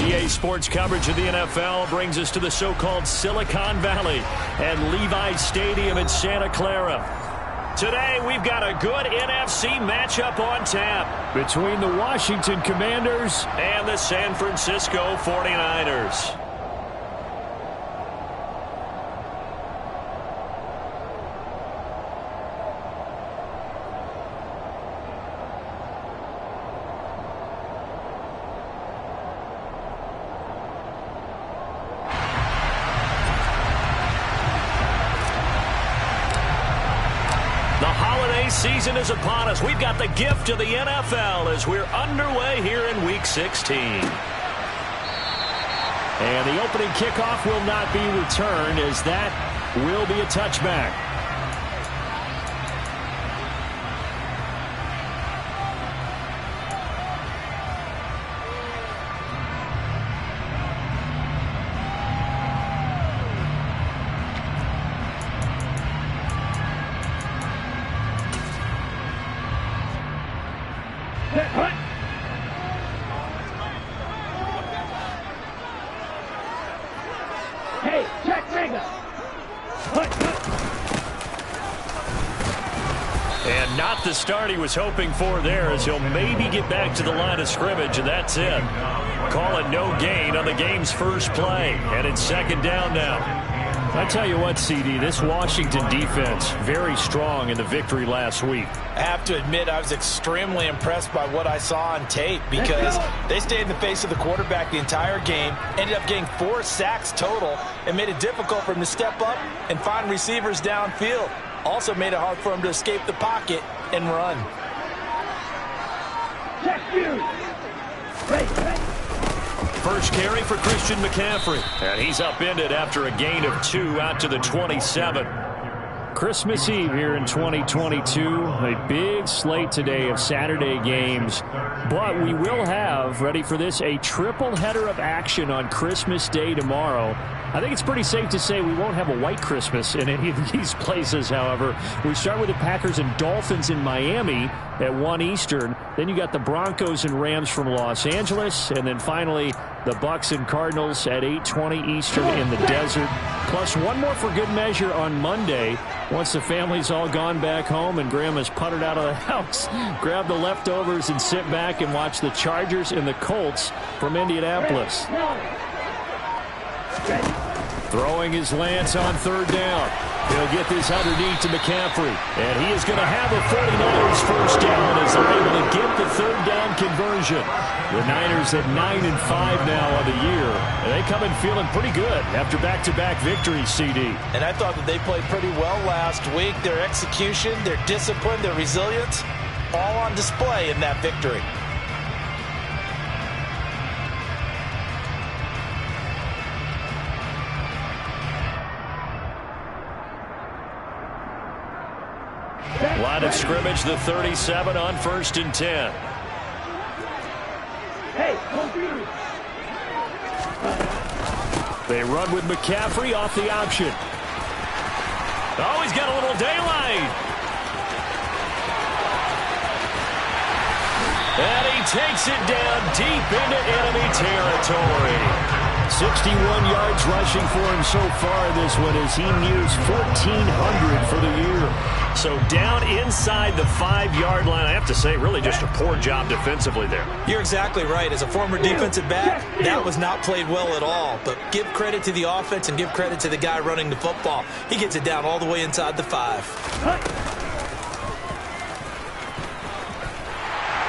EA Sports coverage of the NFL brings us to the so-called Silicon Valley at Levi's Stadium in Santa Clara. Today, we've got a good NFC matchup on tap between the Washington Commanders and the San Francisco 49ers. Season is upon us. We've got the gift of the NFL as we're underway here in Week 16. And the opening kickoff will not be returned, as that will be a touchback. And not the start he was hoping for there, as he'll maybe get back to the line of scrimmage, and that's it. Call it no gain on the game's first play, and it's second down now. I tell you what, CD, this Washington defense, very strong in the victory last week. I have to admit, I was extremely impressed by what I saw on tape, because they stayed in the face of the quarterback the entire game, ended up getting 4 sacks total, and made it difficult for him to step up and find receivers downfield. Also made it hard for him to escape the pocket and run. First carry for Christian McCaffrey. And he's upended after a gain of 2 out to the 27. Christmas Eve here in 2022. A big slate today of Saturday games. But we will have, ready for this, a triple header of action on Christmas Day tomorrow. I think it's pretty safe to say we won't have a white Christmas in any of these places, however. We start with the Packers and Dolphins in Miami at 1 Eastern. Then you got the Broncos and Rams from Los Angeles. And then finally, the Bucs and Cardinals at 8:20 Eastern in the desert. Plus one more for good measure on Monday. Once the family's all gone back home and Grandma's puttered out of the house, grab the leftovers and sit back and watch the Chargers and the Colts from Indianapolis. Throwing his Lance on third down. He'll get this underneath to McCaffrey. And he is going to have a 49ers first down as they're able to get the third down conversion. The Niners at 9-5 now on the year. And they come in feeling pretty good after back-to-back victories, CD. And I thought that they played pretty well last week. Their execution, their discipline, their resilience, all on display in that victory. Line of scrimmage, the 37 on 1st and 10. They run with McCaffrey off the option. Oh, he's got a little daylight. And he takes it down deep into enemy territory. 61 yards rushing for him so far this one as he nears 1,400 for the year. So down inside the 5-yard line. I have to say, really just a poor job defensively there. You're exactly right. As a former defensive back, that was not played well at all. But give credit to the offense and give credit to the guy running the football. He gets it down all the way inside the 5.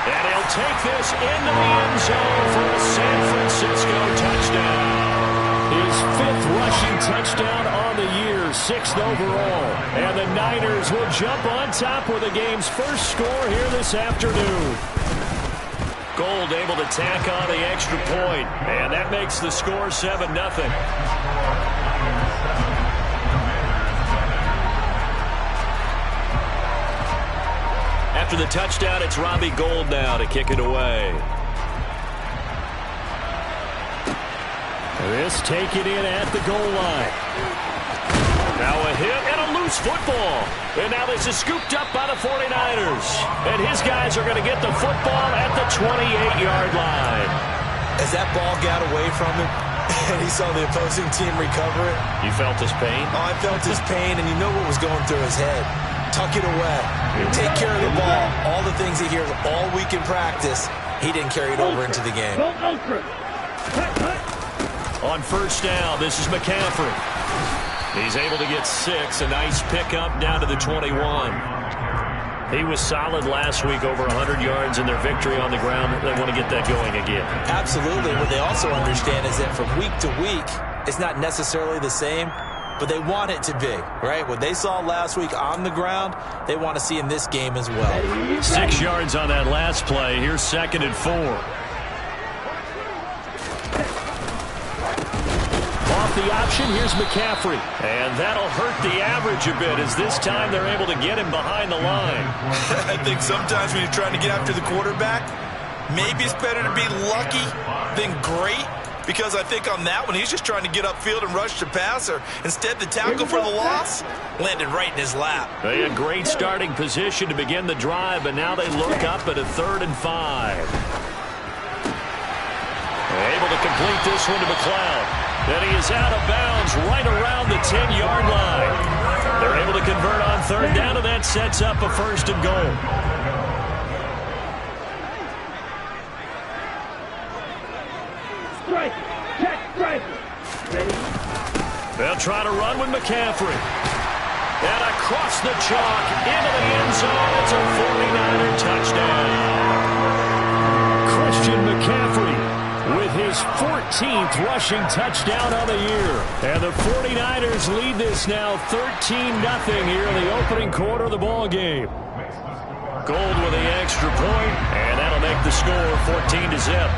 And he'll take this into the end zone for a San Francisco touchdown. His 5th rushing touchdown on the year, 6th overall. And the Niners will jump on top with the game's first score here this afternoon. Gold able to tack on the extra point. And that makes the score 7-0. After the touchdown, it's Robbie Gould now to kick it away. This taken in at the goal line. Now a hit and a loose football. And now this is scooped up by the 49ers. And his guys are going to get the football at the 28-yard line. As that ball got away from him and he saw the opposing team recover it. You felt his pain? Oh, I felt his pain, and you know what was going through his head. Tuck it away. Take care of the ball. All the things he hears all week in practice, he didn't carry it over into the game. On first down, this is McCaffrey. He's able to get 6. A nice pickup down to the 21. He was solid last week, over 100 yards in their victory on the ground. They want to get that going again. Absolutely. What they also understand is that from week to week, it's not necessarily the same, but they want it to be, right? What they saw last week on the ground, they want to see in this game as well. 6 yards on that last play. Here's 2nd and 4. The option, here's McCaffrey. And that'll hurt the average a bit, as this time they're able to get him behind the line. I think sometimes when you're trying to get after the quarterback, maybe it's better to be lucky than great, because I think on that one, he's just trying to get upfield and rush the passer. Instead, the tackle for the loss landed right in his lap. They had great starting position to begin the drive, but now they look up at a 3rd and 5. Able to complete this one to McLeod. Then he is out of bounds right around the 10-yard line. They're able to convert on 3rd down, and that sets up a 1st and goal. Strike. Check. Strike. Ready? They'll try to run with McCaffrey. And across the chalk into the end zone. It's a 49er touchdown. Christian McCaffrey with his 14th rushing touchdown of the year. And the 49ers lead this now 13-0 here in the opening quarter of the ball game. Gold with the extra point, and that'll make the score 14-0.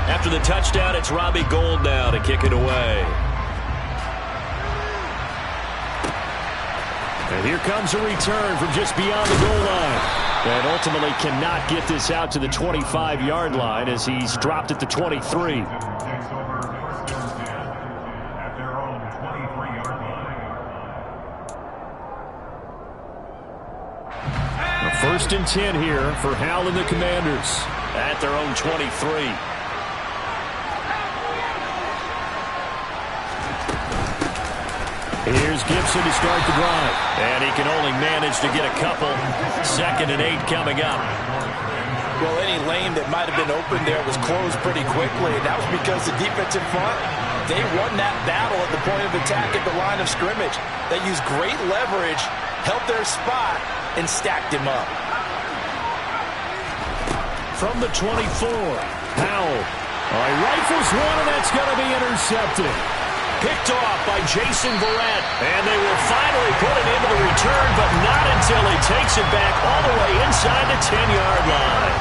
After the touchdown, it's Robbie Gould now to kick it away. And here comes a return from just beyond the goal line. And ultimately cannot get this out to the 25-yard line as he's dropped at the 23. A 1st and 10 here for Hal and the Commanders at their own 23. Here's Gibson to start the drive. And he can only manage to get a couple. 2nd and 8 coming up. Well, any lane that might have been open there was closed pretty quickly, and that was because the defensive front, they won that battle at the point of attack at the line of scrimmage. They used great leverage, held their spot, and stacked him up. From the 24, Howell. He rifles one, and that's going to be intercepted. Picked off by Jason Verrett. And they will finally put it into the return, but not until he takes it back all the way inside the 10-yard line.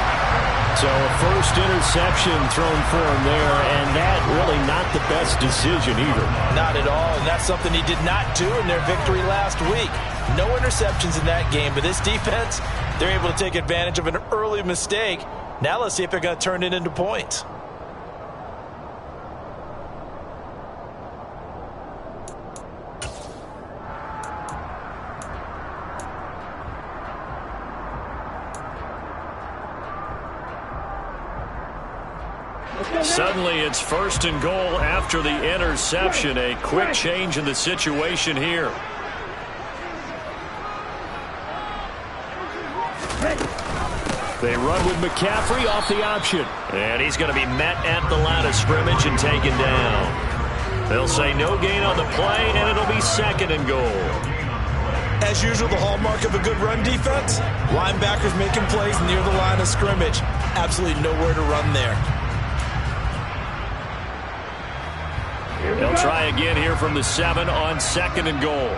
So a 1st interception thrown for him there, and that really not the best decision either. Not at all, and that's something he did not do in their victory last week. No interceptions in that game, but this defense, they're able to take advantage of an early mistake. Now let's see if they're going to turn it into points. Suddenly it's 1st and goal after the interception. A quick change in the situation here. They run with McCaffrey off the option. And he's going to be met at the line of scrimmage and taken down. They'll say no gain on the play, and it'll be 2nd and goal. As usual, the hallmark of a good run defense, linebackers making plays near the line of scrimmage. Absolutely nowhere to run there. They'll try again here from the 7 on 2nd and goal.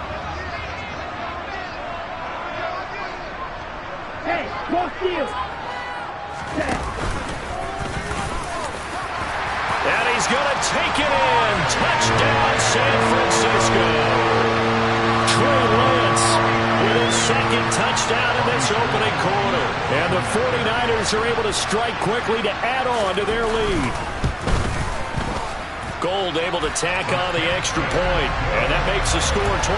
Hey, cross field. And he's going to take it in. Touchdown, San Francisco. Trey Lance with his 2nd touchdown in this opening quarter. And the 49ers are able to strike quickly to add on to their lead. Gould able to tack on the extra point, and that makes the score 21-0.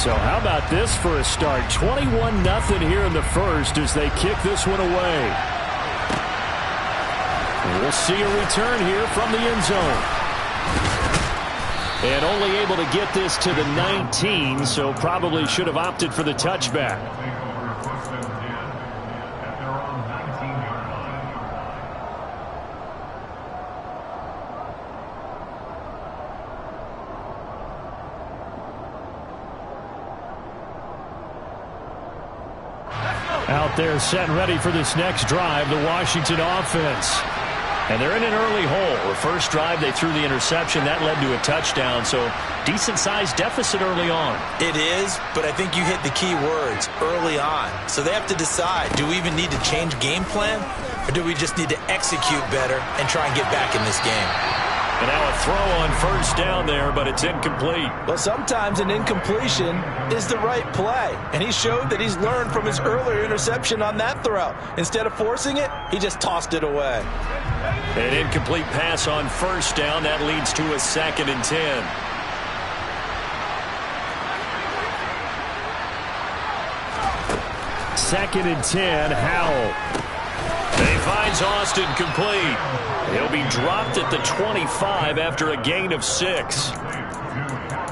So how about this for a start? 21-0 here in the first as they kick this one away. And we'll see a return here from the end zone. And only able to get this to the 19, so probably should have opted for the touchback. Out there set and ready for this next drive, the Washington offense. And they're in an early hole. The first drive, they threw the interception. That led to a touchdown, so decent-sized deficit early on. It is, but I think you hit the key words, early on. So they have to decide, do we even need to change game plan, or do we just need to execute better and try and get back in this game? And now a throw on first down there, but it's incomplete. Well, sometimes an incompletion is the right play. And he showed that he's learned from his earlier interception on that throw. Instead of forcing it, he just tossed it away. An incomplete pass on first down. That leads to a 2nd and 10. Second and 10, Howell. He finds Austin complete. He'll be dropped at the 25 after a gain of 6.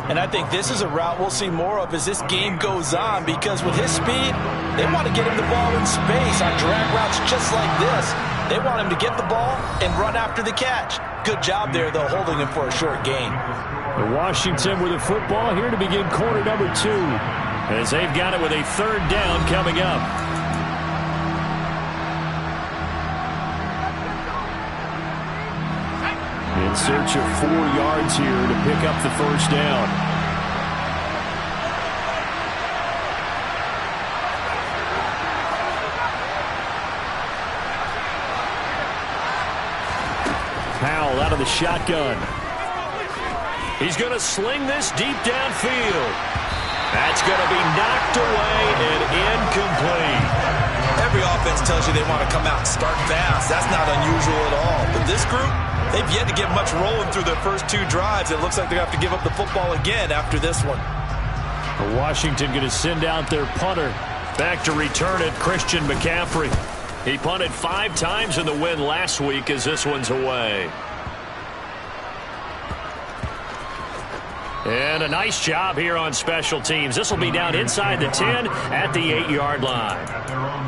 And I think this is a route we'll see more of as this game goes on, because with his speed, they want to get him the ball in space on drag routes just like this. They want him to get the ball and run after the catch. Good job there, though, holding him for a short gain. Washington with the football here to begin quarter number 2, as they've got it with a 3rd down coming up. In search of 4 yards here to pick up the first down. Powell out of the shotgun. He's going to sling this deep downfield. That's going to be knocked away and incomplete. Every offense tells you they want to come out and start fast. That's not unusual at all. But this group, they've yet to get much rolling through their first 2 drives. It looks like they're going to have to give up the football again after this one. Washington going to send out their punter. Back to return it, Christian McCaffrey. He punted 5 times in the win last week as this one's away. And a nice job here on special teams. This will be down inside the 10 at the 8-yard line.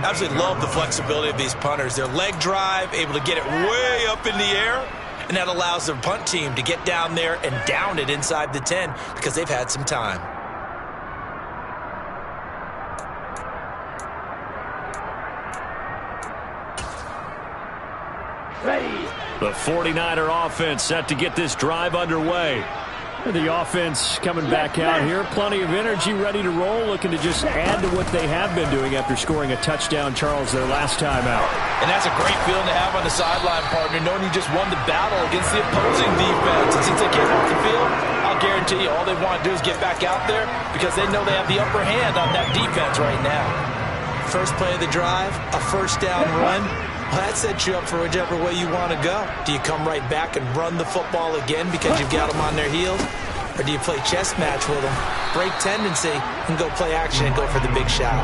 Absolutely love the flexibility of these punters. Their leg drive, able to get it way up in the air, and that allows their punt team to get down there and down it inside the 10 because they've had some time. Ready. The 49er offense set to get this drive underway. The offense coming back out here. Plenty of energy, ready to roll, looking to just add to what they have been doing after scoring a touchdown, Charles, their last time out. And that's a great feeling to have on the sideline, partner, knowing you just won the battle against the opposing defense. And since they came off the field, I'll guarantee you all they want to do is get back out there because they know they have the upper hand on that defense right now. First play of the drive, a first down run. Well, that sets you up for whichever way you want to go. Do you come right back and run the football again because you've got them on their heels? Or do you play chess match with them, break tendency, and go play action and go for the big shot?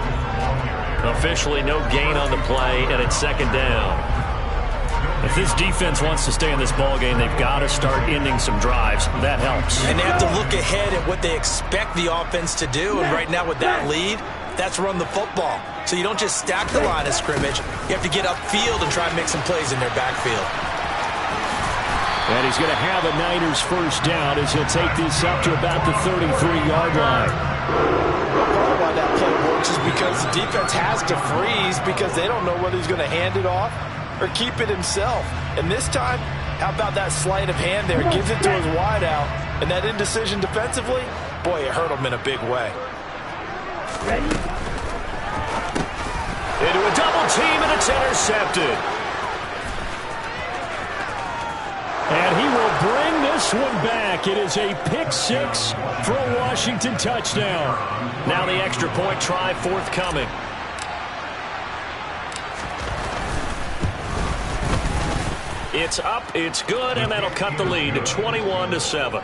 Officially no gain on the play, and it's 2nd down. If this defense wants to stay in this ballgame, they've got to start ending some drives. That helps. And they have to look ahead at what they expect the offense to do. And right now with that lead, that's run the football. So you don't just stack the line of scrimmage. You have to get upfield and try and make some plays in their backfield. And he's going to have a Niners first down as he'll take this up to about the 33-yard line. Part of why that play works is because the defense has to freeze because they don't know whether he's going to hand it off or keep it himself. And this time, how about that sleight of hand there? Gives it to his wideout. And that indecision defensively, boy, it hurt him in a big way. Ready. Into a double team, and it's intercepted. And he will bring this one back. It is a pick 6 for a Washington touchdown. Now the extra point try forthcoming. It's up, it's good, and that'll cut the lead to 21-7.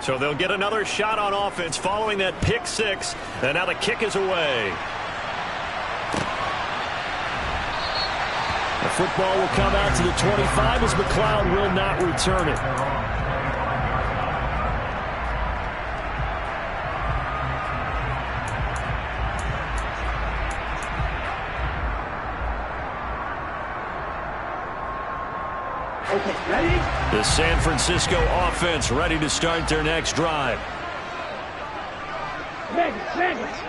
So they'll get another shot on offense following that pick six. And now the kick is away. The football will come out to the 25 as McLeod will not return it. Okay, ready? The San Francisco offense ready to start their next drive. Vegas.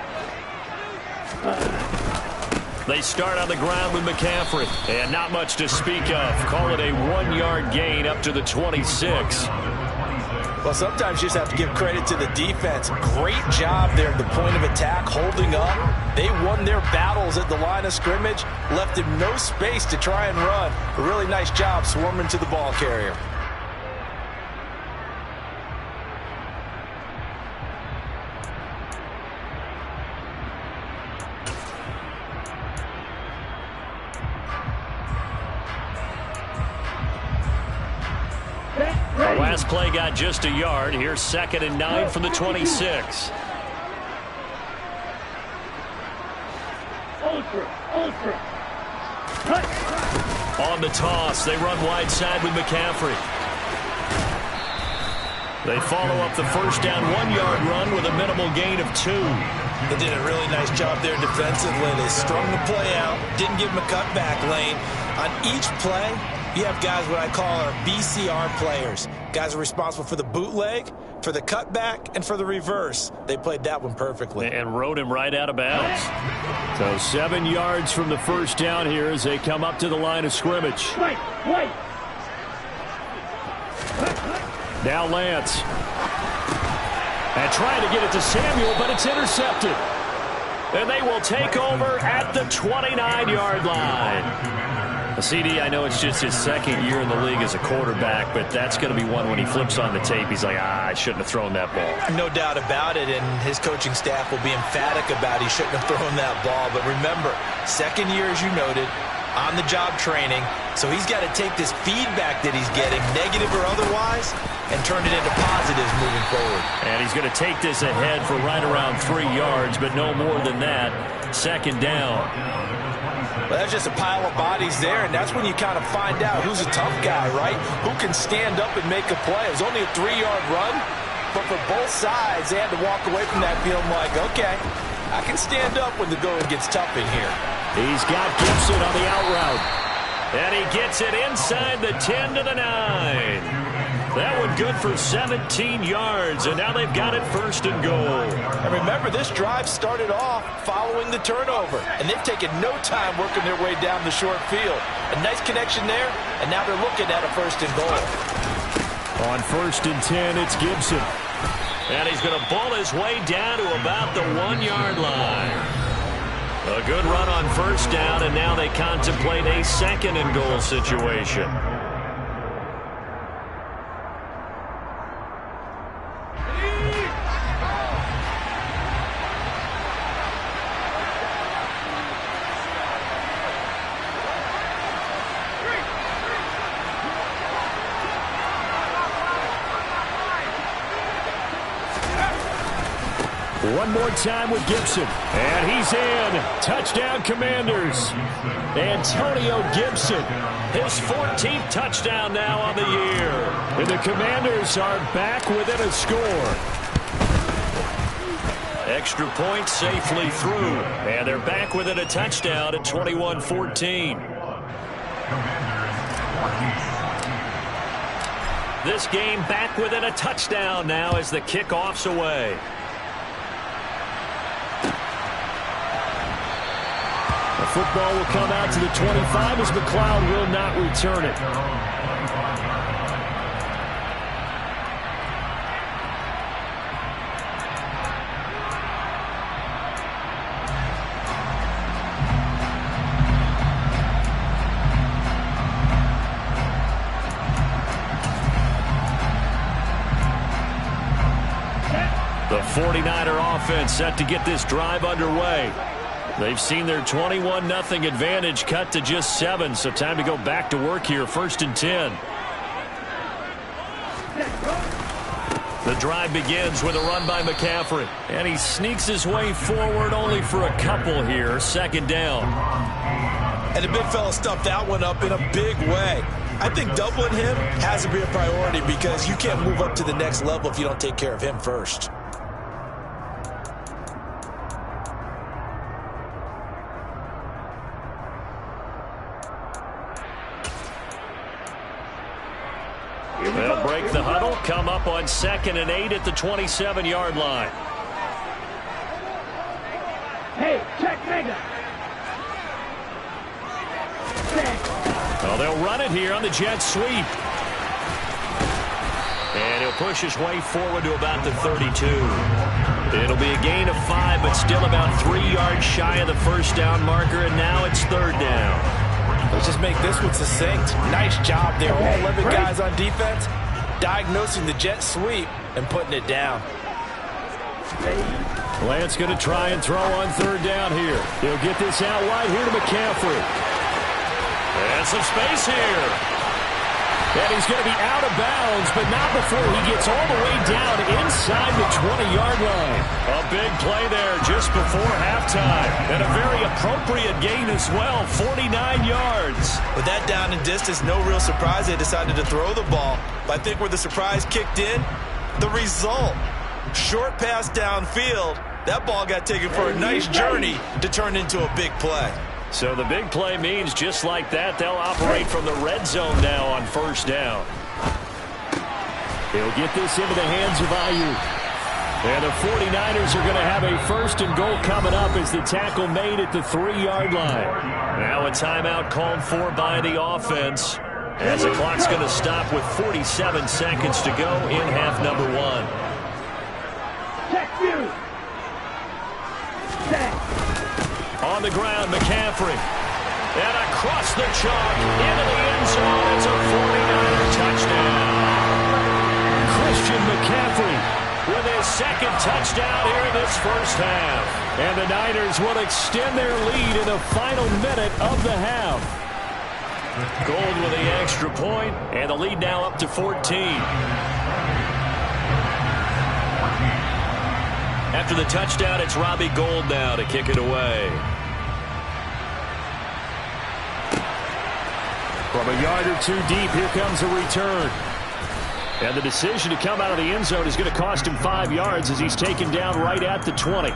They start on the ground with McCaffrey. And not much to speak of. Call it a 1-yard gain up to the 26. Well, sometimes you just have to give credit to the defense. Great job there at the point of attack, holding up. They won their battles at the line of scrimmage, left him no space to try and run. A really nice job swarming to the ball carrier. The last play got just a yard. Here's 2nd and 9 from the 26. Ultra. On the toss, they run wide side with McCaffrey. They follow up the first down 1-yard run with a minimal gain of 2. They did a really nice job there defensively. They strung the play out, didn't give him a cutback lane. On each play, you have guys what I call our BCR players. Guys are responsible for the bootleg, for the cutback, and for the reverse. They played that one perfectly. And rode him right out of bounds. So 7 yards from the first down here as they come up to the line of scrimmage. Wait. Now Lance. And trying to get it to Samuel, but it's intercepted. And they will take over at the 29-yard line. CD, I know it's just his 2nd year in the league as a quarterback, but that's going to be one when he flips on the tape. He's like, I shouldn't have thrown that ball. No doubt about it, and his coaching staff will be emphatic about he shouldn't have thrown that ball. But remember, 2nd year, as you noted, on-the-job training, so he's got to take this feedback that he's getting, negative or otherwise, and turn it into positives moving forward. And he's going to take this ahead for right around 3 yards, but no more than that. 2nd down. Well, that's just a pile of bodies there, and that's when you kind of find out who's a tough guy, right? Who can stand up and make a play. It was only a 3-yard run, but for both sides, they had to walk away from that feeling like, okay, I can stand up when the going gets tough in here. He's got Gibson on the out route. And he gets it inside the 10 to the 9. That one good for 17 yards, and now they've got it 1st and goal. And remember, this drive started off following the turnover, and they've taken no time working their way down the short field. A nice connection there, and now they're looking at a 1st and goal. On 1st and 10, it's Gibson. And he's going to ball his way down to about the 1-yard line. A good run on 1st down, and now they contemplate a 2nd and goal situation. One more time with Gibson. And he's in. Touchdown, Commanders. Antonio Gibson. His 14th touchdown now on the year. And the Commanders are back within a score. Extra point safely through. And they're back within a touchdown at 21-14. This game back within a touchdown now as the kickoff's away. The football will come out to the 25 as McLeod will not return it. The 49er offense set to get this drive underway. They've seen their 21-0 advantage cut to just 7, so time to go back to work here, 1st and 10. The drive begins with a run by McCaffrey. And he sneaks his way forward only for a couple here. Second down. And the big fella stuffed that one up in a big way. I think doubling him has to be a priority because you can't move up to the next level if you don't take care of him first. They'll break the huddle, come up on 2nd and 8 at the 27-yard line. Hey, check mega. Well, they'll run it here on the jet sweep. And he'll push his way forward to about the 32. It'll be a gain of 5, but still about 3 yards shy of the first down marker, and now it's 3rd down. Let's just make this one succinct. Nice job there. All 11 guys on defense diagnosing the jet sweep and putting it down. Lance going to try and throw on 3rd down here. He'll get this out wide here to McCaffrey. And some space here. And he's going to be out of bounds, but not before he gets all the way down inside the 20-yard line. A big play there just before halftime. And a very appropriate gain as well, 49 yards. With that down and distance, no real surprise they decided to throw the ball. But I think where the surprise kicked in, the result. Short pass downfield. That ball got taken for a nice journey to turn into a big play. So the big play means just like that, they'll operate from the red zone now on 1st down. He'll get this into the hands of Ayuk. And the 49ers are going to have a 1st and goal coming up as the tackle made at the 3-yard line. Now a timeout called for by the offense as the clock's going to stop with 47 seconds to go in half number 1. Check you. Set. On the ground, McCaffrey. And across the chalk into the end zone. It's a 49er touchdown. Christian McCaffrey with his 2nd touchdown here in this first half. And the Niners will extend their lead in the final minute of the half. Gold with the extra point, and the lead now up to 14. After the touchdown, it's Robbie Gould now to kick it away. From a yard or 2 deep, here comes a return. And the decision to come out of the end zone is going to cost him 5 yards as he's taken down right at the 20.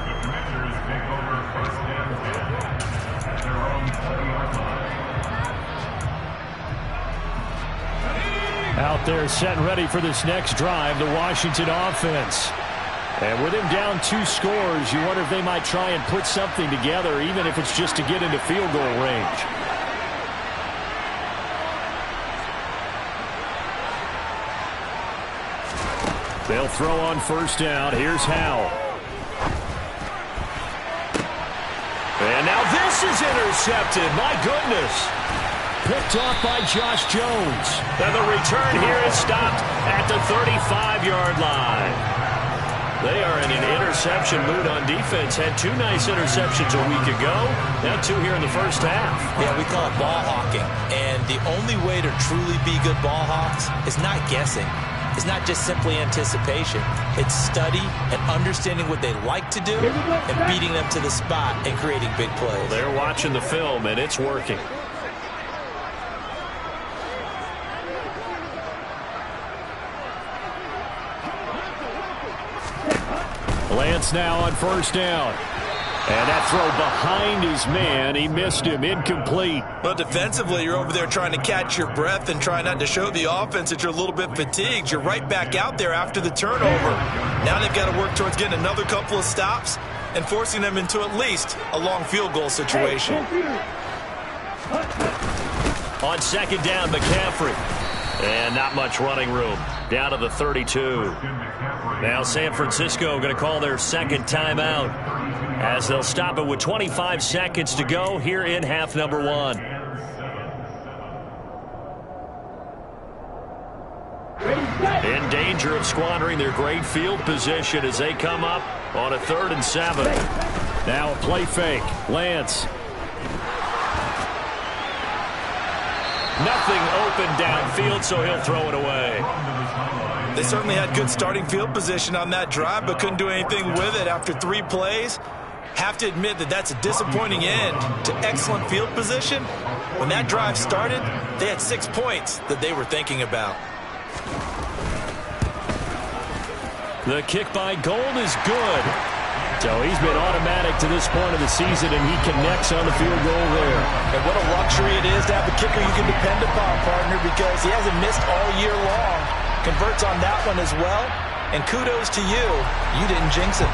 Out there set and ready for this next drive, the Washington offense. And with him down 2 scores, you wonder if they might try and put something together, even if it's just to get into field goal range. They'll throw on 1st down. Here's Howell. And now this is intercepted. My goodness. Picked off by Josh Jones. And the return here is stopped at the 35-yard line. They are in an interception mood on defense. Had 2 nice interceptions a week ago. Now 2 here in the first half. Yeah, we call it ball hawking. And the only way to truly be good ball hawks is not guessing. It's not just simply anticipation. It's study and understanding what they like to do and beating them to the spot and creating big plays. Well, they're watching the film, and it's working. Lance now on 1st down. And that throw behind his man, he missed him, incomplete. Well, defensively, you're over there trying to catch your breath and try not to show the offense that you're a little bit fatigued. You're right back out there after the turnover. Now they've got to work towards getting another couple of stops and forcing them into at least a long field goal situation. On 2nd down, McCaffrey. And not much running room. Down to the 32. Now San Francisco going to call their 2nd timeout as they'll stop it with 25 seconds to go here in half number 1. In danger of squandering their great field position as they come up on a 3rd and 7. Now a play fake. Lance. Nothing open downfield, so he'll throw it away. They certainly had good starting field position on that drive, but couldn't do anything with it after 3 plays. Have to admit that that's a disappointing end to excellent field position. When that drive started, they had 6 points that they were thinking about. The kick by Gold is good. So he's been automatic to this point of the season, and he connects on the field goal there. And what a luxury it is to have a kicker you can depend upon, partner, because he hasn't missed all year long. Converts on that one as well. And kudos to you. You didn't jinx it.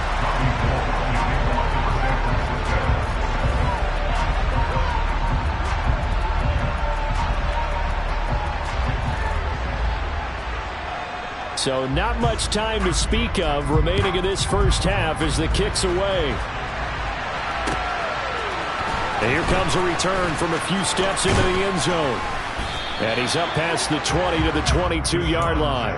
So not much time to speak of remaining in this first half as the kick's away. And here comes a return from a few steps into the end zone. And he's up past the 20 to the 22-yard line.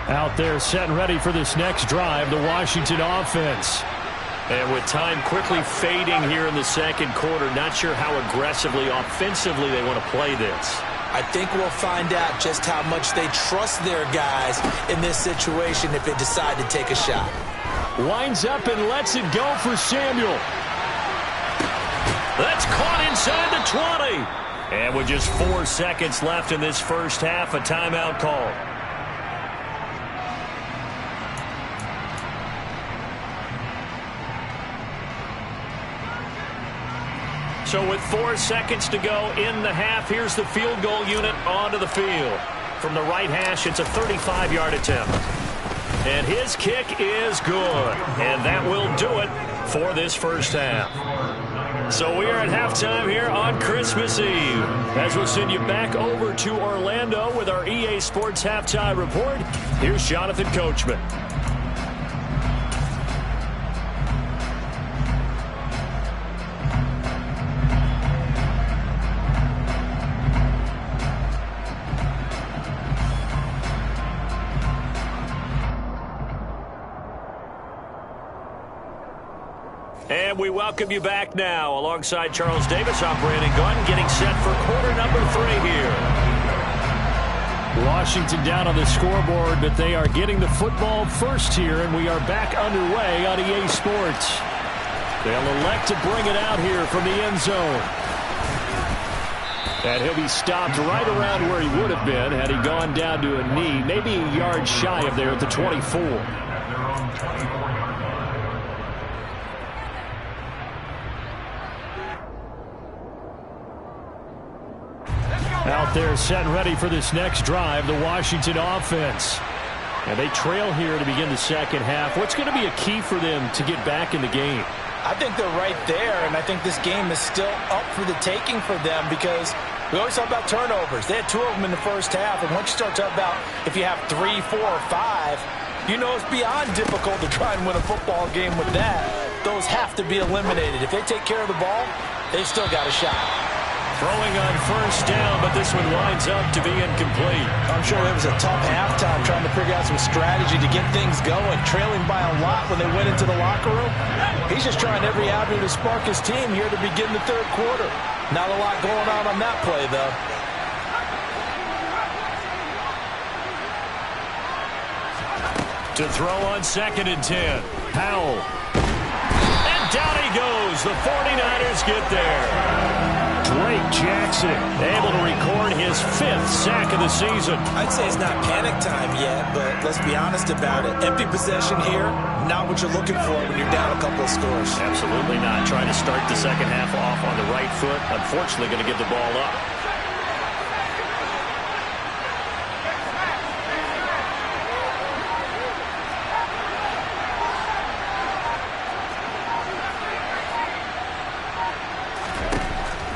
Out there set and ready for this next drive, the Washington offense. And with time quickly fading here in the second quarter, not sure how aggressively, offensively they want to play this. I think we'll find out just how much they trust their guys in this situation if they decide to take a shot. Winds up and lets it go for Samuel. That's caught inside the 20. And with just 4 seconds left in this first half, a timeout call. So with 4 seconds to go in the half, here's the field goal unit onto the field. From the right hash, it's a 35-yard attempt. And his kick is good. And that will do it for this first half. So we are at halftime here on Christmas Eve. As we'll send you back over to Orlando with our EA Sports Halftime Report, here's Jonathan Coachman. And we welcome you back now. Alongside Charles Davis, I'm Brandon Gunn, getting set for quarter number 3 here. Washington down on the scoreboard, but they are getting the football first here, and we are back underway on EA Sports. They'll elect to bring it out here from the end zone. And he'll be stopped right around where he would have been had he gone down to a knee, maybe a yard shy of there at the 24. Out there set and ready for this next drive, the Washington offense. And they trail here to begin the second half. What's going to be a key for them to get back in the game? I think they're right there, and I think this game is still up for the taking for them because we always talk about turnovers. They had 2 of them in the first half, and once you start talking about if you have 3, 4, or 5, you know it's beyond difficult to try and win a football game with that. Those have to be eliminated. If they take care of the ball, they've still got a shot. Throwing on first down, but this one winds up to be incomplete. I'm sure it was a tough halftime trying to figure out some strategy to get things going, trailing by a lot when they went into the locker room. He's just trying every avenue to spark his team here to begin the third quarter. Not a lot going on that play, though. To throw on 2nd and 10. Powell. And down he goes. The 49ers get there. Drake Jackson able to record his 5th sack of the season. I'd say it's not panic time yet, but let's be honest about it. Empty possession here, not what you're looking for when you're down a couple of scores. Absolutely not. Trying to start the second half off on the right foot. Unfortunately, going to give the ball up.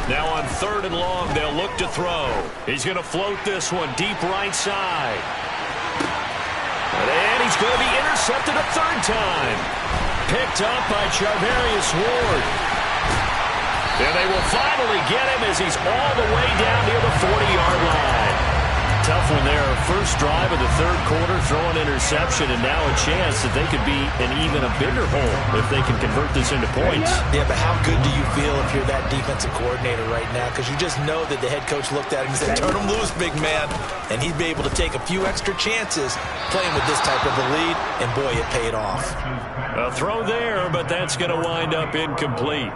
Now on 3rd and long, they'll look to throw. He's going to float this one deep right side. And he's going to be intercepted a 3rd time. Picked up by Charvarius Ward. And they will finally get him as he's all the way down near the 40-yard line. tough one there. First drive of the third quarter, throwing interception, and now a chance that they could be in even a bigger hole if they can convert this into points. Yeah, but how good do you feel if you're that defensive coordinator right now? Because you just know that the head coach looked at him and said, turn him loose, big man. And he'd be able to take a few extra chances playing with this type of a lead, and boy, it paid off. A throw there, but that's going to wind up incomplete.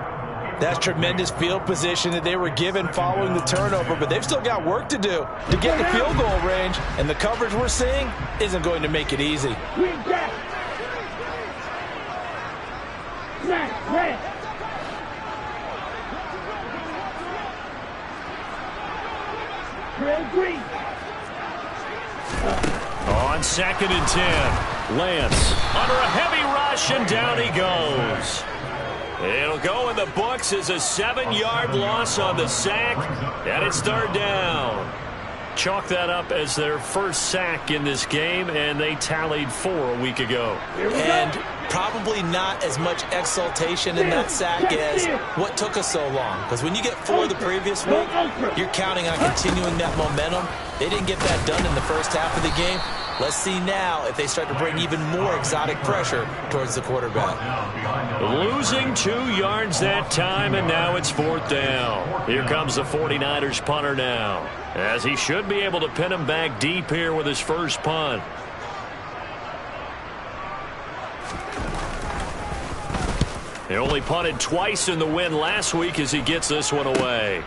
That's tremendous field position that they were given following the turnover, but they've still got work to do to get the field goal range, and the coverage we're seeing isn't going to make it easy. Green jack. Smash, red. Red, green. On 2nd and 10, Lance under a heavy rush, and down he goes. It'll go in the books as a 7-yard loss on the sack, and it's 3rd down. Chalk that up as their first sack in this game, and they tallied 4 a week ago. And probably not as much exultation in that sack as what took us so long. Because when you get 4 the previous week, you're counting on continuing that momentum. They didn't get that done in the first half of the game. Let's see now if they start to bring even more exotic pressure towards the quarterback. Losing 2 yards that time, and now it's 4th down. Here comes the 49ers punter now, as he should be able to pin him back deep here with his first punt. He only punted twice in the win last week as he gets this one away.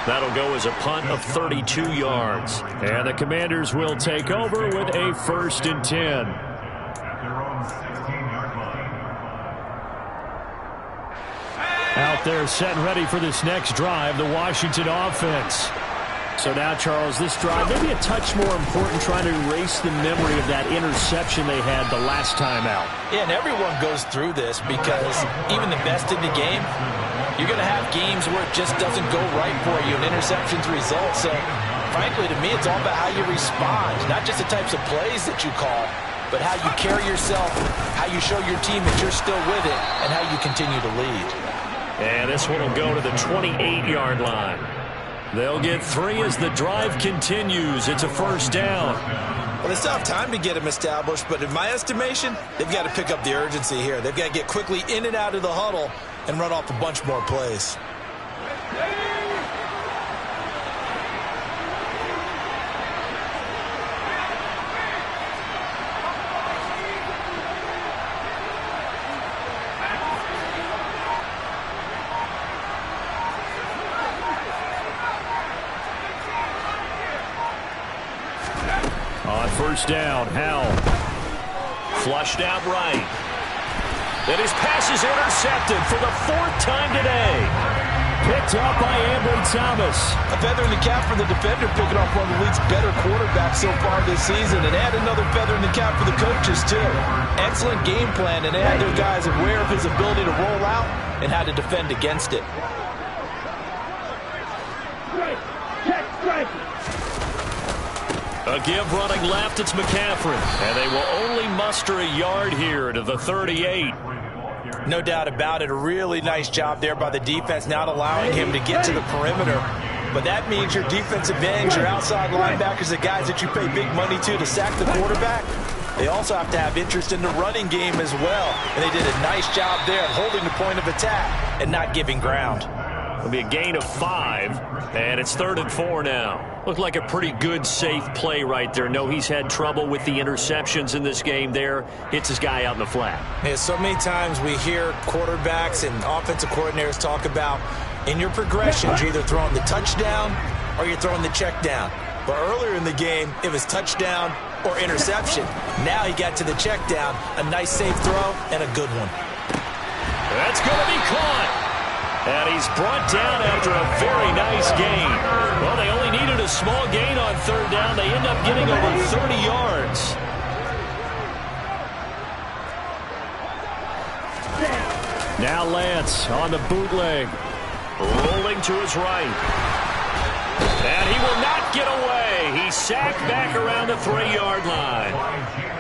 That'll go as a punt of 32 yards. And the Commanders will take over with a 1st and 10. Out there set and ready for this next drive, the Washington offense. So now, Charles, this drive maybe a touch more important, trying to erase the memory of that interception they had the last time out. Yeah, and everyone goes through this because even the best in the game, you're going to have games where it just doesn't go right for you, and interceptions result. So, frankly, to me, it's all about how you respond, not just the types of plays that you call, but how you carry yourself, how you show your team that you're still with it, and how you continue to lead. And this one will go to the 28-yard line. They'll get 3 as the drive continues. It's a 1st down. Well, they still have time to get them established, but in my estimation, they've got to pick up the urgency here. They've got to get quickly in and out of the huddle and run off a bunch more plays. On 1st down, Howell. Flushed out right. And his pass is intercepted for the 4th time today. Picked up by Ambry Thomas. A feather in the cap for the defender, picking off one of the league's better quarterbacks so far this season. And add another feather in the cap for the coaches, too. Excellent game plan, and they had their guys aware of his ability to roll out and how to defend against it. Strike. Check, strike. A give running left, it's McCaffrey. And they will only muster a yard here to the 38. No doubt about it. A really nice job there by the defense, not allowing him to get to the perimeter. But that means your defensive ends, your outside linebackers, the guys that you pay big money to sack the quarterback, they also have to have interest in the running game as well. And they did a nice job there of holding the point of attack and not giving ground. It'll be a gain of 5, and it's 3rd and 4 now. Looked like a pretty good, safe play right there. No, he's had trouble with the interceptions in this game there. Hits his guy out in the flat. Yeah, so many times we hear quarterbacks and offensive coordinators talk about in your progressions, you're either throwing the touchdown or you're throwing the check down. But earlier in the game, it was touchdown or interception. Now he got to the check down, a nice safe throw, and a good one. That's going to be caught. And he's brought down after a very nice gain. Well, they only needed a small gain on 3rd down. They end up getting over 30 yards. Now Lance on the bootleg. Rolling to his right. And he will not get away. He's sacked back around the 3-yard line.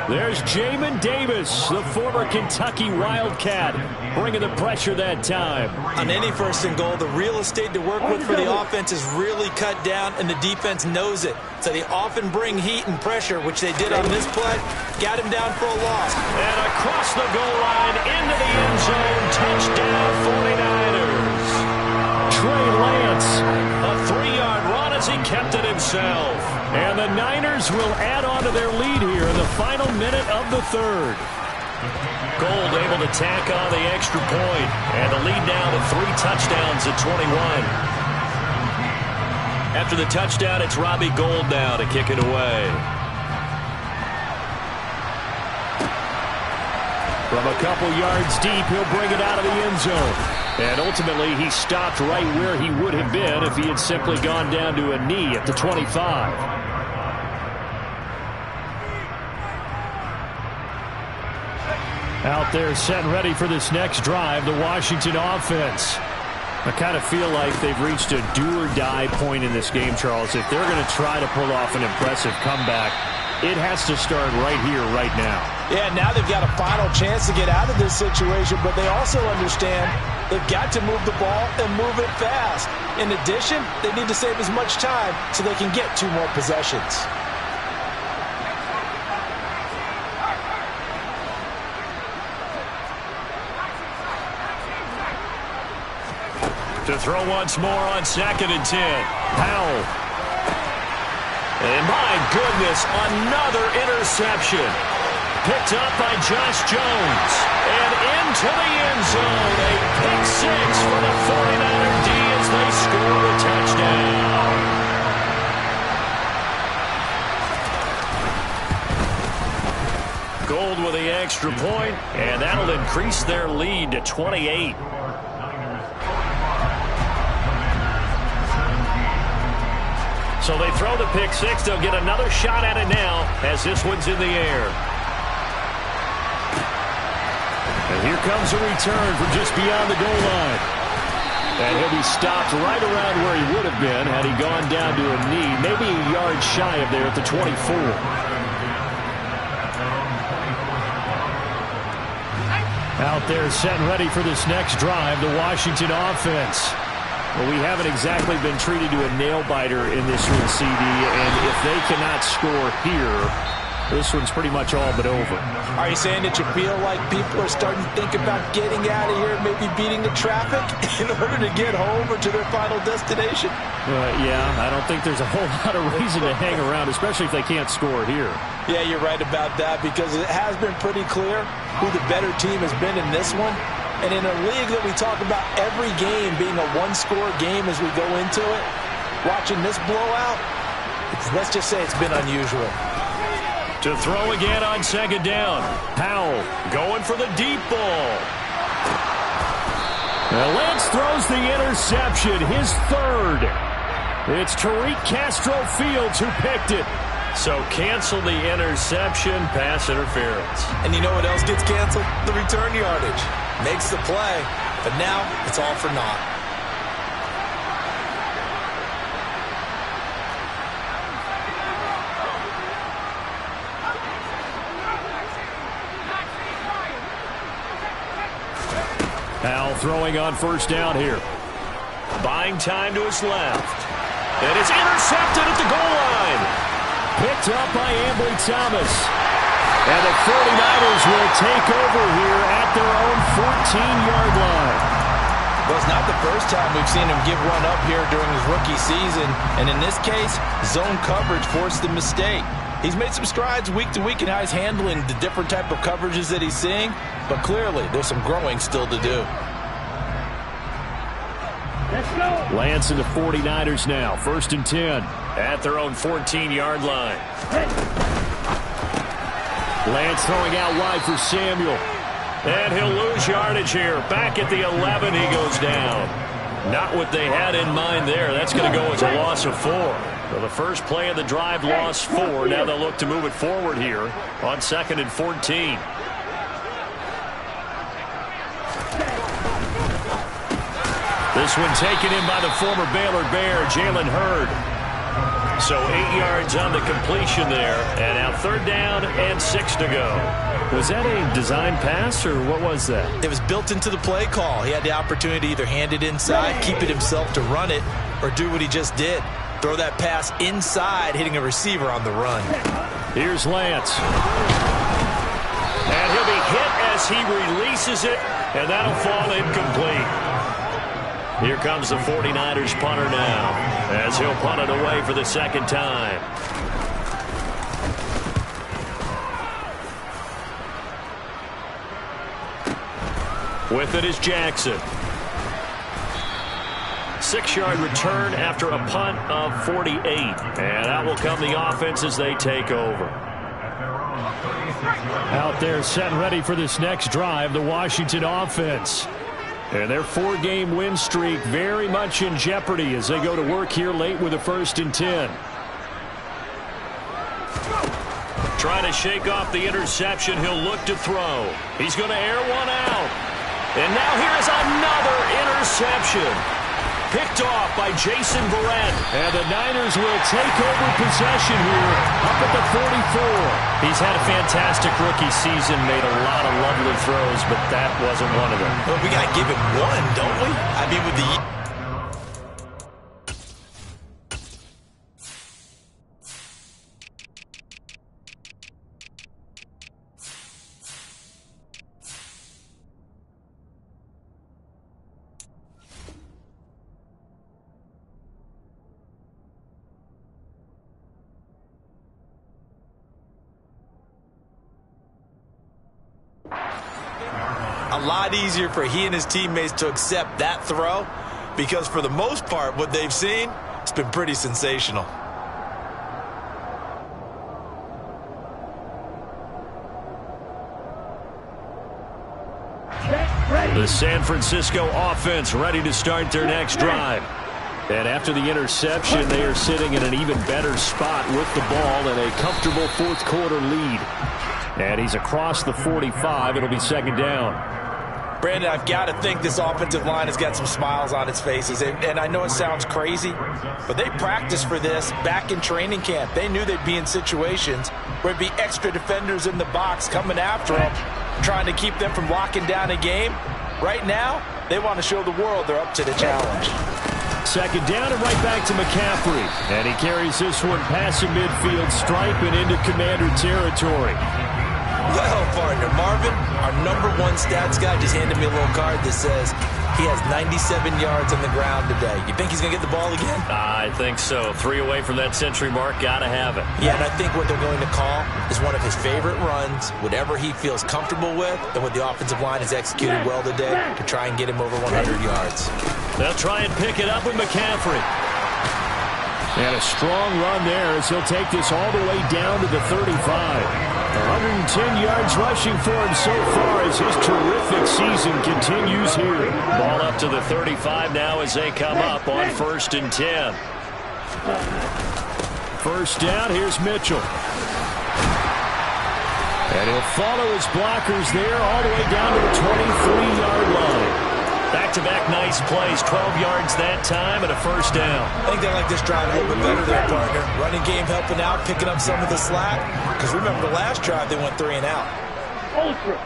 There's Jamin Davis, the former Kentucky Wildcat, bringing the pressure that time. On any first and goal, the real estate to work with for the offense is really cut down, and the defense knows it. So they often bring heat and pressure, which they did on this play. Got him down for a loss. And across the goal line, into the end zone, touchdown 49ers. Trey Lance, a 3-yard run as he kept it himself. And the Niners will add on to their lead here in the final minute of the third. Gold able to tack on the extra point, and the lead now to 3 touchdowns at 21. After the touchdown, it's Robbie Gould now to kick it away. From a couple yards deep, he'll bring it out of the end zone. And ultimately, he stopped right where he would have been if he had simply gone down to a knee at the 25. Out there set and ready for this next drive, the Washington offense. I kind of feel like they've reached a do-or-die point in this game, Charles. If they're going to try to pull off an impressive comeback, it has to start right here, right now. Yeah, now they've got a final chance to get out of this situation, but they also understand they've got to move the ball and move it fast. In addition, they need to save as much time so they can get 2 more possessions. To throw once more on 2nd and 10. Powell. And my goodness, another interception. Picked up by Josh Jones. And into the end zone. A pick 6 for the 49er D as they score a touchdown. Gold with the extra point, and that'll increase their lead to 28. So they throw the pick 6. They'll get another shot at it now as this one's in the air. And here comes a return from just beyond the goal line. And he'll be stopped right around where he would have been had he gone down to a knee, maybe a yard shy of there at the 24. Out there set and ready for this next drive, the Washington offense. Well, we haven't exactly been treated to a nail-biter in this one, CD, and if they cannot score here, this one's pretty much all but over. Are you saying that you feel like people are starting to think about getting out of here, maybe beating the traffic in order to get home or to their final destination? Yeah, I don't think there's a whole lot of reason to hang around, especially if they can't score here. Yeah, you're right about that, because it has been pretty clear who the better team has been in this one. And in a league that we talk about every game being a one-score game as we go into it, watching this blowout, let's just say it's been unusual. To throw again on 2nd down. Powell going for the deep ball. Now Lance throws the interception, his 3rd. It's Tariq Castro-Fields who picked it. So cancel the interception, pass interference. And you know what else gets canceled? The return yardage. Makes the play, but now it's all for naught. Powell throwing on 1st down here. Buying time to his left. And it's intercepted at the goal line. Picked up by Ambry Thomas. And the 49ers will take over here at their own 14-yard line. Well, it's not the first time we've seen him give one up here during his rookie season. And in this case, zone coverage forced the mistake. He's made some strides week to week in how he's handling the different type of coverages that he's seeing. But clearly, there's some growing still to do. Let's go. Lance and the 49ers now. 1st and 10 at their own 14-yard line. Hey. Lance throwing out wide for Samuel. And he'll lose yardage here. Back at the 11, he goes down. Not what they had in mind there. That's going to go as a loss of 4. So the first play of the drive lost 4. Now they'll look to move it forward here on 2nd and 14. This one taken in by the former Baylor Bear, Jalen Hurd. So 8 yards on the completion there. And now 3rd down and 6 to go. Was that a design pass, or what was that? It was built into the play call. He had the opportunity to either hand it inside, keep it himself to run it, or do what he just did. Throw that pass inside, hitting a receiver on the run. Here's Lance. And he'll be hit as he releases it, and that'll fall incomplete. Here comes the 49ers punter now, as he'll punt it away for the 2nd time. With it is Jackson. 6-yard return after a punt of 48. And out will come the offense as they take over. Out there set and ready for this next drive, the Washington offense. And their 4-game win streak very much in jeopardy as they go to work here late with a 1st and 10. Trying to shake off the interception. He'll look to throw. He's going to air one out. And now here is another interception. Picked off by Jason Verrett. And the Niners will take over possession here up at the 44. He's had a fantastic rookie season, made a lot of lovely throws, but that wasn't one of them. Well, we got to give him one, don't we? I mean, with the... A lot easier for he and his teammates to accept that throw because for the most part what they've seen, it's been pretty sensational. The San Francisco offense ready to start their next drive. And after the interception, they are sitting in an even better spot with the ball and a comfortable 4th quarter lead. And he's across the 45. It'll be 2nd down. Brandon, I've got to think this offensive line has got some smiles on its faces. And I know it sounds crazy, but they practiced for this back in training camp. They knew they'd be in situations where there'd be extra defenders in the box coming after them, trying to keep them from locking down a game. Right now, they want to show the world they're up to the challenge. 2nd down and right back to McCaffrey. And he carries this one past the midfield stripe and into Commander territory. Well, partner, Marvin, our #1 stats guy just handed me a little card that says he has 97 yards on the ground today. You think he's going to get the ball again? I think so. 3 away from that century mark. Got to have it. Yeah, and I think what they're going to call is one of his favorite runs, whatever he feels comfortable with, and what the offensive line has executed well today to try and get him over 100 yards. They'll try and pick it up with McCaffrey. And a strong run there as he'll take this all the way down to the 35. 110 yards rushing for him so far as his terrific season continues here. Ball up to the 35 now as they come up on 1st and 10. 1st down, here's Mitchell. And he'll follow his blockers there all the way down to the 23-yard line. Back-to-back nice plays, 12 yards that time and a 1st down. I think they like this drive a little bit better there, partner. Running game helping out, picking up some of the slack. Because remember the last drive, they went 3 and out. Ultra.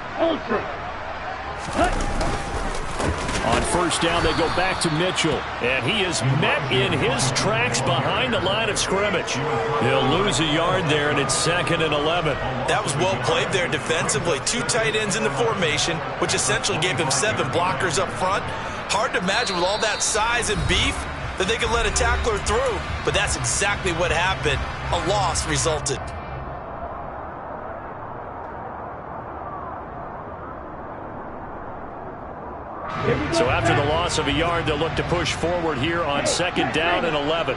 On 1st down, they go back to Mitchell. And he is met in his tracks behind the line of scrimmage. He'll lose a yard there, and it's 2nd and 11. That was well played there defensively. 2 tight ends in the formation, which essentially gave him 7 blockers up front. Hard to imagine with all that size and beef that they could let a tackler through. But that's exactly what happened. A loss resulted. So after the loss of a yard, they'll look to push forward here on 2nd down and 11.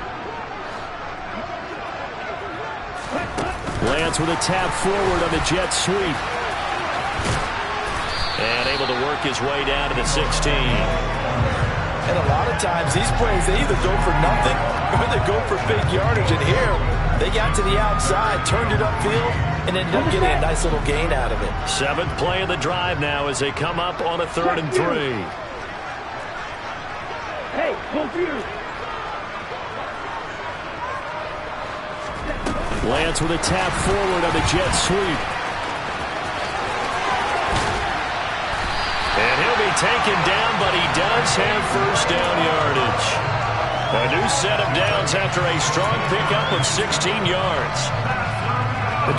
Lance with a tap forward on the jet sweep. And able to work his way down to the 16. And a lot of times these plays, they either go for nothing or they go for big yardage. And here, they got to the outside, turned it upfield, and ended up getting a nice little gain out of it. 7th play of the drive now as they come up on a 3rd and 3. Hey, go through. Lands with a tap forward on the jet sweep. And he'll be taken down, but he does have first down yardage. A new set of downs after a strong pickup of 16 yards.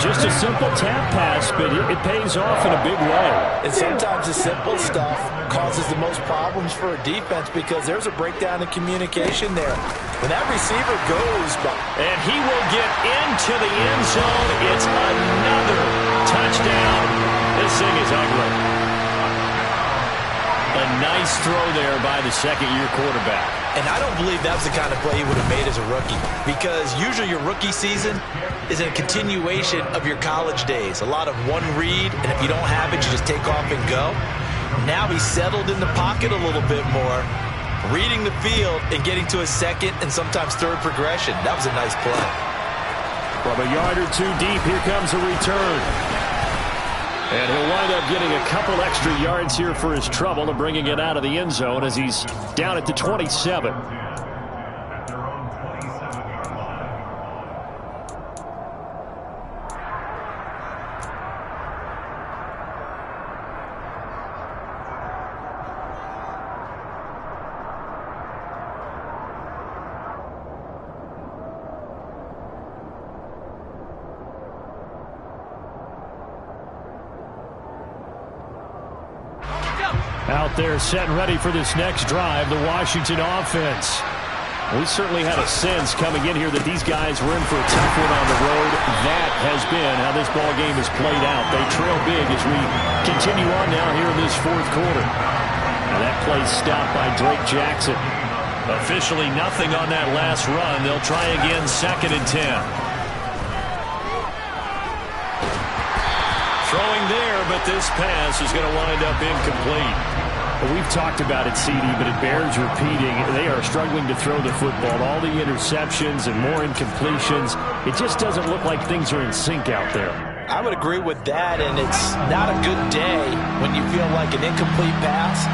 Just a simple tap pass, but it pays off in a big way. And sometimes the simple stuff causes the most problems for a defense because there's a breakdown in communication there. When that receiver goes, and he will get into the end zone. It's another touchdown. This thing is ugly. A nice throw there by the second-year quarterback. And I don't believe that's the kind of play he would have made as a rookie, because usually your rookie season is a continuation of your college days. A lot of one read, and if you don't have it, you just take off and go. Now he's settled in the pocket a little bit more, reading the field and getting to a second and sometimes third progression. That was a nice play. From a yard or two deep, here comes a return. And he'll wind up getting a couple extra yards here for his trouble and bringing it out of the end zone as he's down at the 27. Out there set and ready for this next drive, the Washington offense. We certainly had a sense coming in here that these guys were in for a tough one on the road. That has been how this ball game has played out. They trail big as we continue on now here in this fourth quarter. And that play stopped by Drake Jackson. Officially nothing on that last run. They'll try again, 2nd and 10. Throwing there, but this pass is going to wind up incomplete. Well, we've talked about it, CD, but it bears repeating. They are struggling to throw the football. All the interceptions and more incompletions. It just doesn't look like things are in sync out there. I would agree with that, and it's not a good day when you feel like an incomplete pass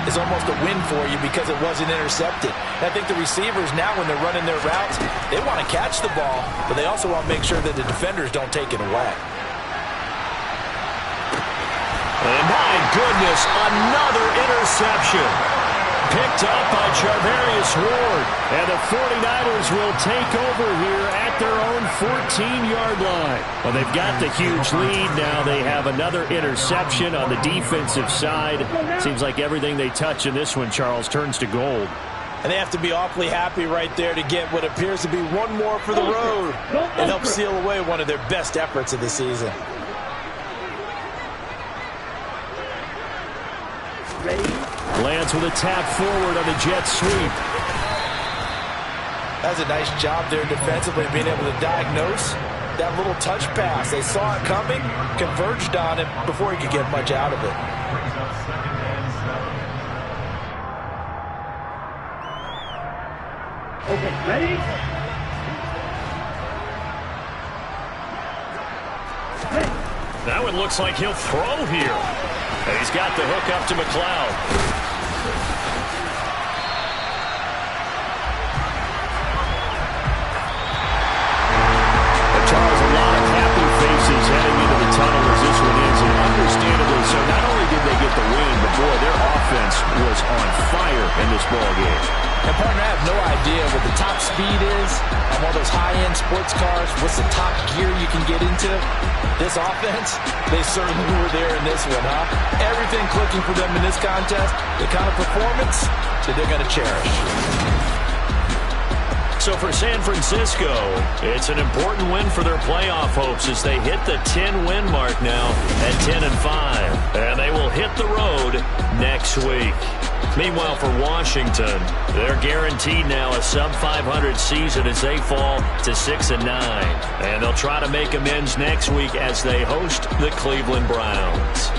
is almost a win for you because it wasn't intercepted. And I think the receivers now, when they're running their routes, they want to catch the ball, but they also want to make sure that the defenders don't take it away. And my goodness, another interception. Picked up by Charvarius Ward. And the 49ers will take over here at their own 14-yard line. Well, they've got the huge lead. Now they have another interception on the defensive side. Seems like everything they touch in this one, Charles, turns to gold. And they have to be awfully happy right there to get what appears to be one more for the road and help seal away one of their best efforts of the season. Lands with a tap forward on the jet sweep. That's a nice job there defensively, being able to diagnose that little touch pass. They saw it coming, converged on it before he could get much out of it. Okay, ready? That one looks like he'll throw here. And he's got the hook up to McLeod. Charles, a lot of happy faces heading into the tunnel as this one ends, and understandably so. Not only did they get the win, but boy, their offense was on fire in this ball game. And partner, I have no idea what the top speed is on one of those high-end sports cars. What's the top gear you can get into? This offense, they certainly were there in this one, huh? Everything clicking for them in this contest, the kind of performance that they're going to cherish. So for San Francisco, it's an important win for their playoff hopes as they hit the 10-win mark now at 10-5. And they will hit the road next week. Meanwhile, for Washington, they're guaranteed now a sub-500 season as they fall to 6-9. And they'll try to make amends next week as they host the Cleveland Browns.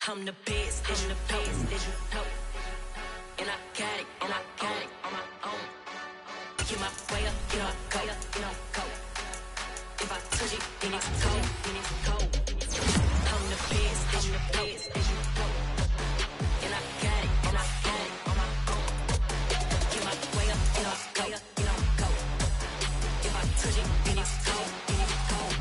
I'm the best, and the best, did you know? And I got it, and I got it on my own. Get my way up, get my go, go. If I touch it, then it's cold, then it's cold. I'm the best, and the best, did you know? And I got it, and I got it on my own. Get my way up, get my go, go. If I touch it, then it's cold, then it's cold.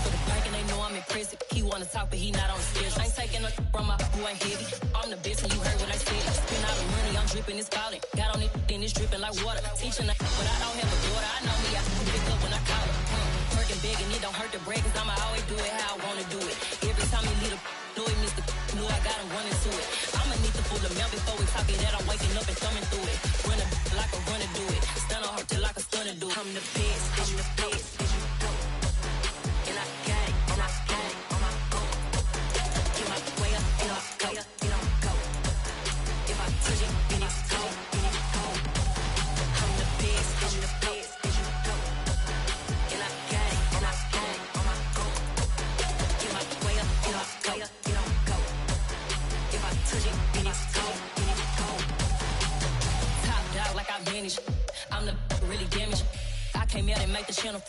For the bank and they know I'm impressive. He wanna talk, but he not on the schedule. I ain't taking no from my boy heavy. I'm the best and you heard what I said. Spend all the money, I'm dripping, it's falling. Got on it, then it's dripping like water. Teaching but I don't have a daughter. I know me, I can pick up when I call her. Working big and it don't hurt to break, cause I'ma always do it how I wanna do it. Every time he leave know it, Mr. Know I got him running to it. I'ma need to pull the mail before we talk it that I'm waking up and thumbing through it. Run a like a runner do it. Stun on her till like a stunner do it. I'm the best, I'm the best, did you know? And I got it, and I got it on my own. Get my way up, and I go, go. If I touch it, then it's cold, then it's cold. I'm the best, I'm the best, did you know? And I got it, and I got it on my own. Get my way up, and I go, go. If I touch it, then it's cold, then it's cold. Top dog like I vanished. I'm the really damaged. I came out and make the channel.